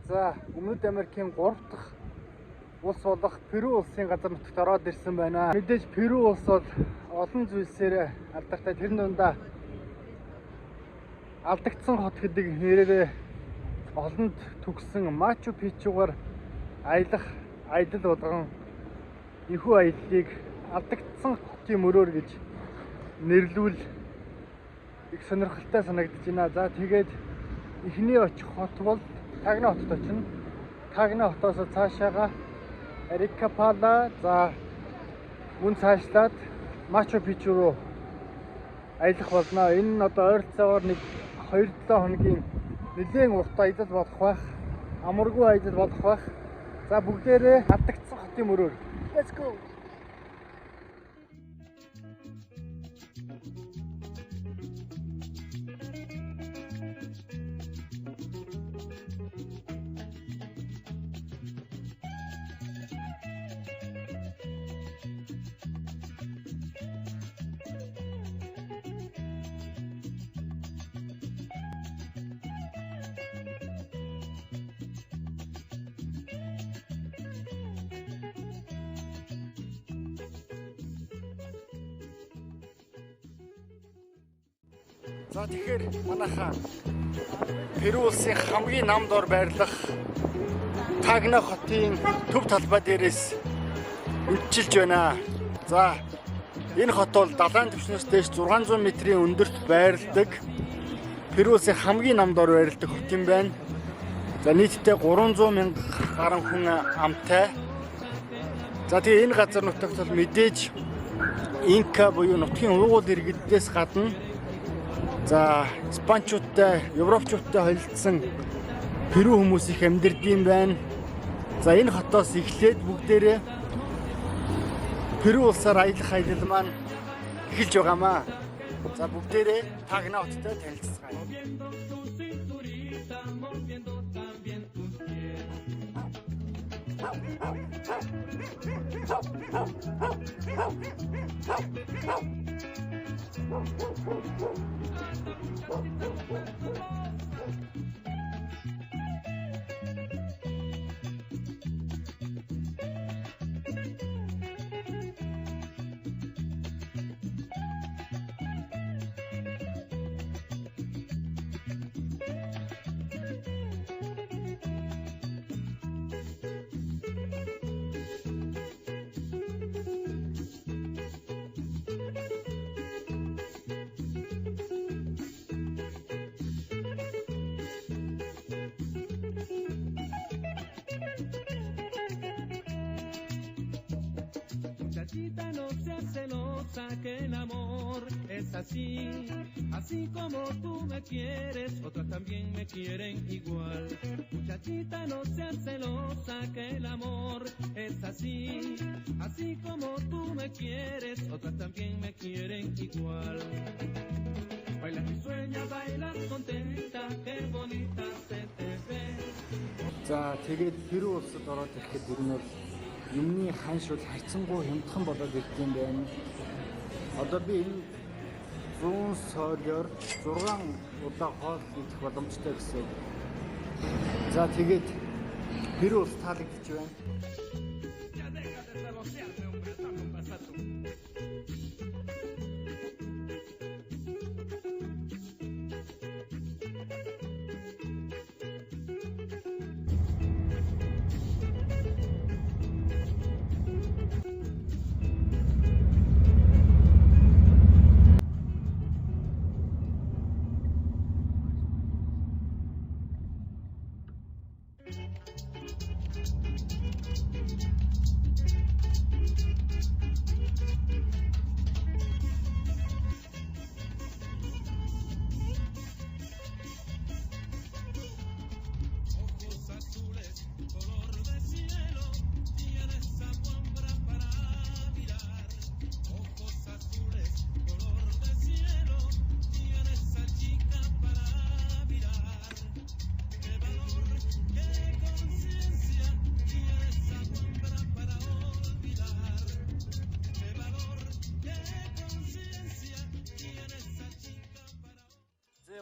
За, Өмнөд Америкийн 3 дахь улс болох Перу улсын газар нутагт ороод ирсэн байна. Мэдээж Перу улс бол олон зүйлсээр алдартай. Тэр дундаа алдагдсан хот гэдэг нэрээр олонд төгсөн Мачу Пичугаар аялах аялал болгон энэхүү аяллыг алдагдсан хотын мөрөөр гэж нэрлүүл их сонирхолтой санагдаж байна. За тэгээд эхний очих хот бол Тагна хотод очино. Тагна хотоос цаашаага Арикапала, за мөн цаашлаад Мачу Пичу руу аялах болно. Энэ нь одоо ойролцоогоор нэг 2-7 хоногийн нэлээд урт аялал болох байх. Амаргүй аялал болох байх. За бүгдээрээ алдагдсан хотын мөрөөр. Let's go. За тэгэхээр манайхаа Перу улсын хамгийн нам дор байрлах Тагна хотын төв талбай дээрээс үдчилж байна. За энэ хот бол далайн түвшнээс дээш 600 метрийн өндөрт байрладаг Перу улсын хамгийн нам дор байрладаг хот юм байна. За нийтдээ 300 мянга гаруй хүн амтай. За тэгээ энэ газар нутагт бол мэдээж Инка буюу нутгийн уугуул иргэдээс гадна за Испанчуудтай, Европчуудтай холилдсон Перу хүмүүс их амьдардаг байна. За энэ хотоос эхлээд бүгдээрээ Перу улсаар аялах аялал маань эхэлж байгаамаа. За бүгдээрээ Тагна хоттой танилцгаая. No seas celosa que el amor es así, así como tú me quieres, otras también me quieren igual. Muchachita, no seas celosa que el amor es así, así como tú me quieres, otras también me quieren igual. Bailas y sueñas, bailas contenta, qué bonita se te ve. За тэгээд Перу улсад ороод ирэхэд ер нь бол юмны ханшуул хайцангуй хямдхан болоод ирдэг юм байна. Одоо би энэ 100 солиор 6 удаа хоол идэх боломжтой гэсэн. За тэгээд Перу улс таалагдж байна.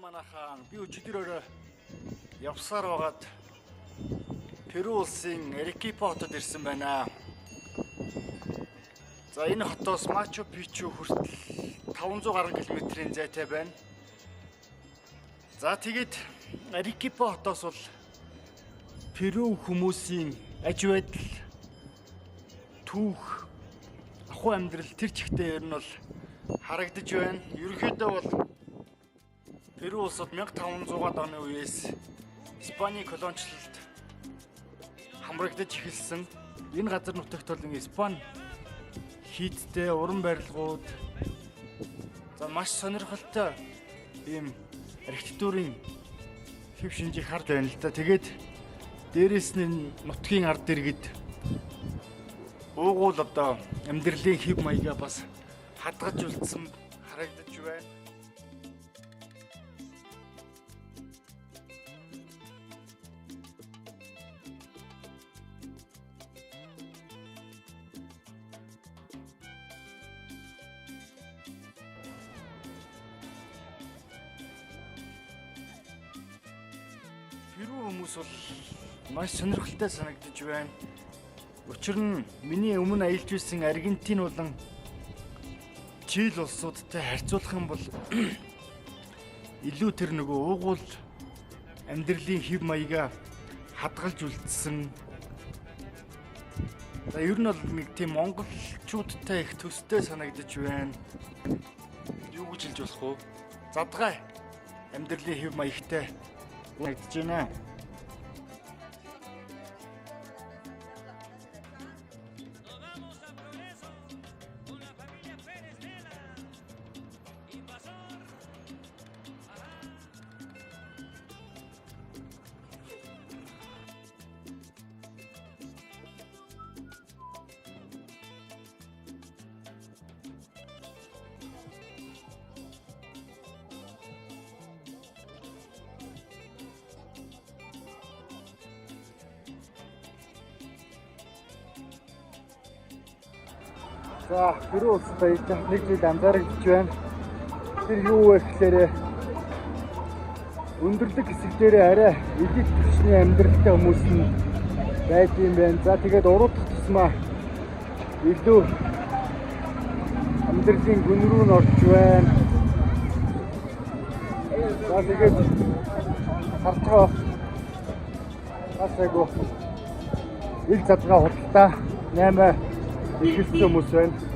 манайхаа би өчигдөр явсаар байгаад Перу улсын Эрекипо хотод ирсэн байна. За энэ хотоос Мачу Пичу хүртэл 500 гаруй километрийн зайтай байна. За тэгээд Эрекипо хотоос бол Перу хүмүүсийн аж байдал, түүх, ахуй амьдрал тэр чигтээ ер нь бол харагдаж байна. Ерөнхийдөө бол Перу улсад 1500-аад оны үеэс Испаний колоничлалд хамрагдаж эхэлсэн. Энэ газар нутагт бол Испани хийдтэй уран барилгууд, за маш сонирхолтой ийм архитектурын хэв шинжийг харж байна л да. Тэгээд дээрээс нь нутгийн ард иргэд уугуул одоо амьдралын хэв маягаа бас хадгаж үлдсэн харагдаж байна. Перу хүмүүс бол маш сонирхолтой санагдаж байна. Учир нь миний өмнө аялж байсан Аргентин болон Чили улсуудтай харьцуулах юм бол илүү тэр нөгөө уугуул амьдралын хэв маягаа хадгалж үлдсэн. За ер нь бол нэг тийм монголчуудтай их төстэй санагдаж байна. Юу гэж хэлж болох вэ? Задгай амьдралын хэв маягтай санагдаж байна. За, Перу улсад байж нэг зүйл анзаарэгдэж байна. Тэр юу вэ гэхээр өндөрлөг хэсэгдэрээ арай элит түвшний амьдралтай хүмүүс нь байдаг юм байна. За, тэгээд уруудах тусмаа илүү амьдралын гүн рүү н орж байна. За, тэгээд хартгаа бас айгу ил задгаа худалдаа 8 ихэлсэн хүмүүс байна.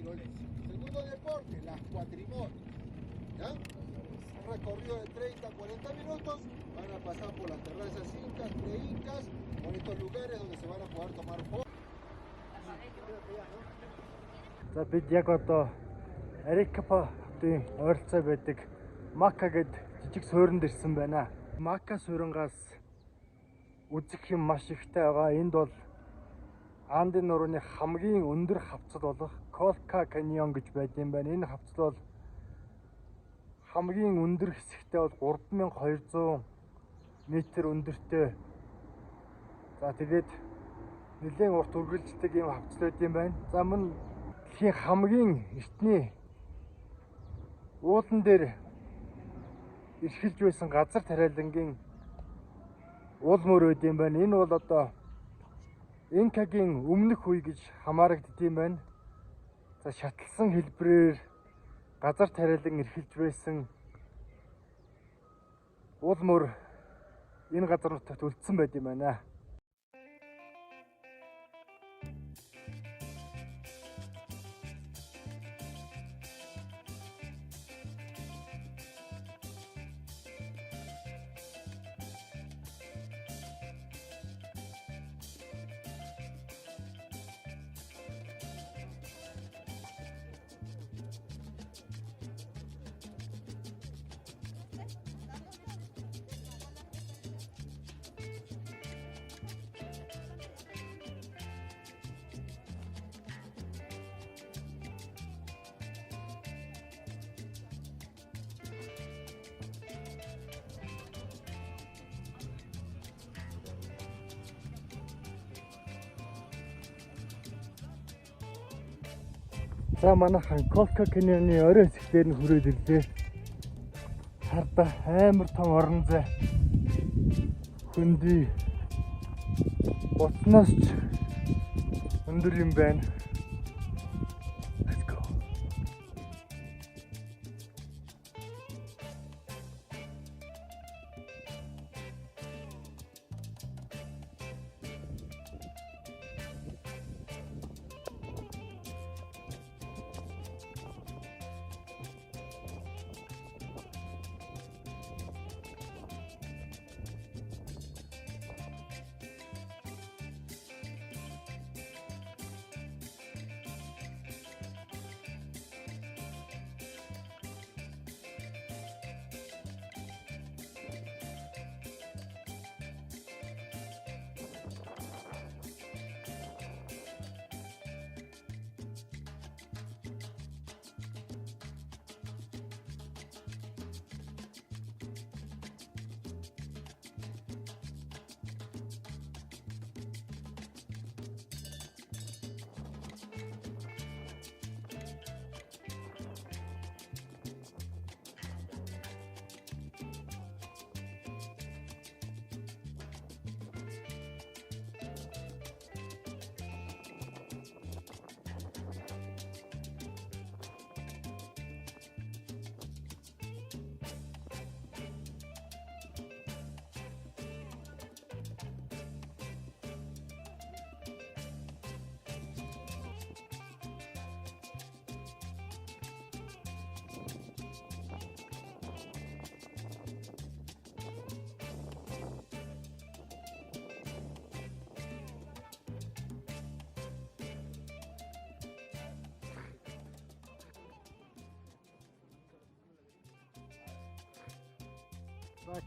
Segundo deporte, las cuatrimotos. ¿Ya? Un recorrido de 30 a 40 minutos. Van a pasar por las terrazas incas, pre-incas, por estos lugares donde se van a poder tomar fotos. За бид яг одоо Arequipa-ийн ойролцоо байдаг Мака гэд жижиг суурьнд ирсэн байна. Мака суурьнгаас үзэх юм маш ихтэй байгаа. Энд бол Андын нурууны хамгийн өндөр хавцал болох Colca Canyon гэж байд юм байна. Энэ хавцал бол хамгийн өндөр хэсэгтээ бол 3200 метр өндөртэй. За тэгээд нэлээд урт үргэлжлэдэг юм хавцал байд юм байна. За мөн дэлхийн хамгийн эртний уулан дээр эрхэлж байсан газар тариалангийн уул мөр байд юм байна. Энэ бол одоо Инкагийн өмнөх үе гэж хамаарагддаг юм байна. За шатлсан хэлбэрээр газар тариалан эрхэлж байсан уул мөр энэ газар нутагт үлдсэн байд юм байна. За манайхан Colca Canyon-ы орой хэсгээр нь хүрээд ирлээ. Харда амар том орон зай. Хөндөй. Боцноос ч өндөр юм байна. Let's go.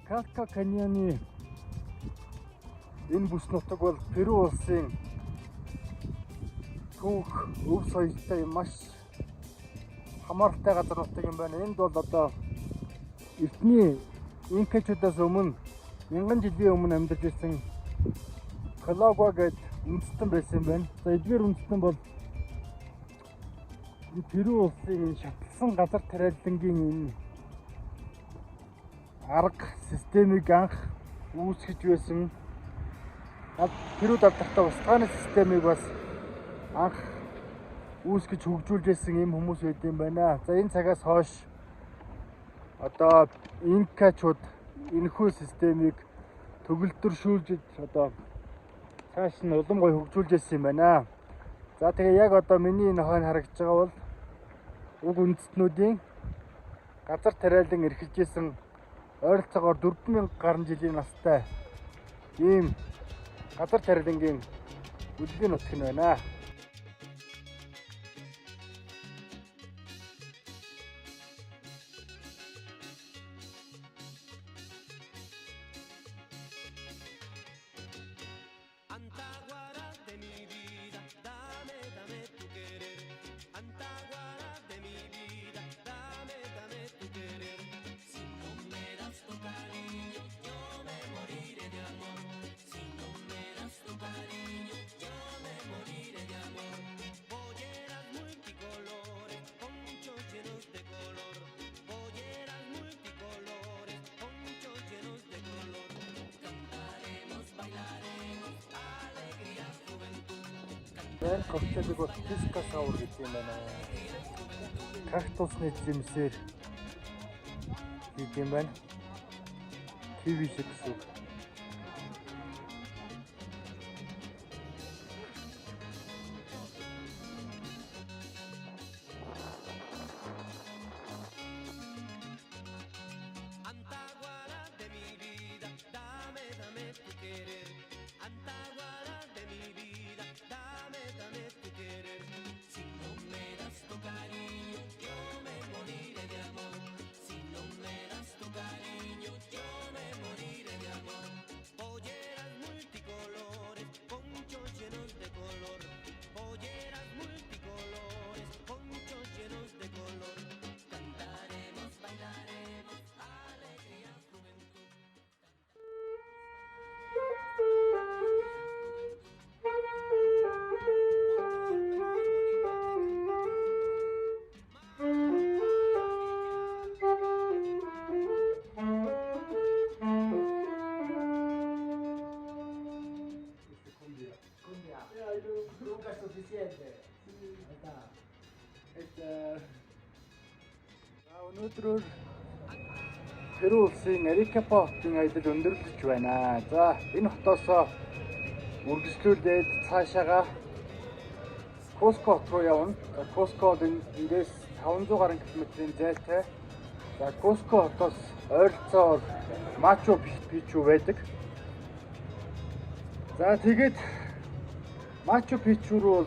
Colca Canyon-ы энэ бүс нутаг бол Перу улсын түүх өв соёлтой маш хамааралтай газар нутаг юм байна. Энд бол одоо эртний инкачудаас өмнө мянган жилийн өмнө амьдарч ирсэн Calagua гэдэг үндэстэн байсан юм байна. За эдгээр үндэстэн бол Перу улсын шатлсан газар тариалангийн энэ арга системийг анх үүсгэж байсан. Перуд алдартай устганы системийг бас анх үүсгэж хөгжүүлж байсан юм хүмүүс байд юм байна. За энэ цагаас хойш одоо инкачууд энэхүү системийг төгөлдршүүлж одоо цааш нь улам гоё хөгжүүлж байсан юм байна. За тэгээ яг одоо миний энэ хойно харагдж байгаа бол уг үндэстнүүдийн газар тариалан эрхэлж исэн ойролцоогоор 4000 гаруй жилийн настай ийм газар тариалангийн үлгийн нутаг нь байна. Байн коктейлийг бол Pisca Sour гэдэг юм байна. Кактусны жимсээр хийх юм байна. Киви шиг гэсэн үг. Өнөөдөр Перу улсын Arequipa хотын аялал өндөрлөж байна. За энэ хотоос үргэлжлүүлээд цаашаага Cusco хот руу явна. Cusco эндээс 500 гаруй километрийн зайтай. За Cusco хотоос ойролцоогоор Machu Picchu байдаг. За тэгээд Machu Picchu руу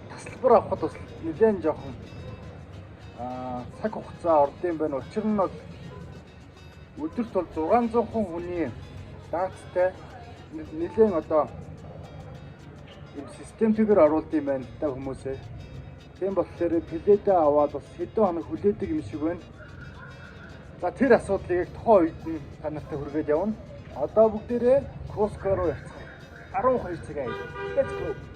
тасалбар авахд бас нэлээд жоохон цаг хугацаа ордын байна. Учир нь бол өдөрт бол 600 хүний даацтай нэлээд одоо юм системтэйгээр оруулд юм байна та хүмүүсээ. Тийм болохоор билетээ аваад бас хэдэн хоног хүлээдэг юм шиг байна. За тэр асуудлыг тухайн үед нь та нартай хүргээд явна. Одоо бүгдээрээ Cusco руу явцгаая. 12 цаг аяа. Let's go.